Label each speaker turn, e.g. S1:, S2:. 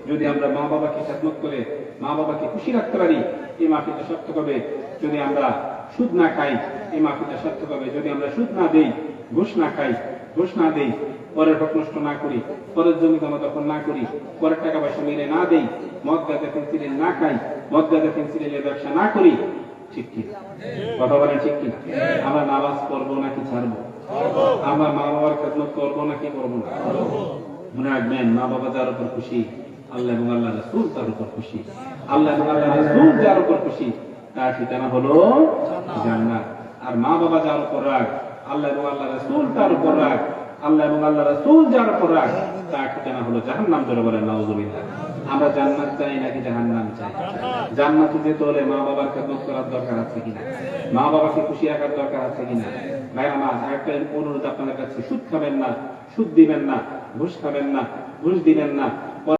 S1: যদি আমরা মা বাবাকে খেদমত করে মা বাবাকে খুশি রাখতে পারি, এই মাহফিলটা সার্থক হবে। যদি আমরা সুদ না খাই, এই মাহফিলটা সার্থক হবে। যদি আমরা সুদ না দেই, ঘুষ না খাই, ঘুষ না দেই, পরের হক নষ্ট না করি, পরের জমি জমা দখল না করি, পরের টাকা পয়সা মেরে না দেই, মদ গাঁজা ফেন্সিডিল না খাই, মদ গাঁজা ফেন্সিডিলের ব্যবসা না করি, ঠিক কি কথা বলেন? ঠিক কি? আমরা নামাজ পড়বো নাকি ছাড়বো? আমরা মা বাবার খেদমত করবো নাকি করবো না? মনে রাখবেন, মা বাবা যার উপর খুশি, আল্লাহ এবং আল্লাহ রাসূল তার উপর খুশি। আল্লাহ এবং আল্লাহ রাসূল যার উপর খুশি, তার ঠিকানা হলো জান্নাত। আর মা বাবা যার উপর রাগ, আল্লাহ এবং আল্লাহ রাসূল তার উপর রাগ, আল্লাহ এবং আল্লাহ রাসূল যার উপর রাগ, তার ঠিকানা হলো জাহান্নাম। ধরে বলেন নাউযুবিল্লাহ। আমরা জান্নাত চাই নাকি জাহান্নাম চাই? জান্নাতে যেতে হলে মা বাবার খেদমত করার দরকার আছে কিনা? মা বাবাকে খুশি রাখার দরকার আছে কিনা? ভাই আমার একটা অনুরোধ আপনাদের কাছে, সুদ খাবেন না, সুদ দিবেন না, ঘুষ খাবেন না, ঘুষ দিবেন না,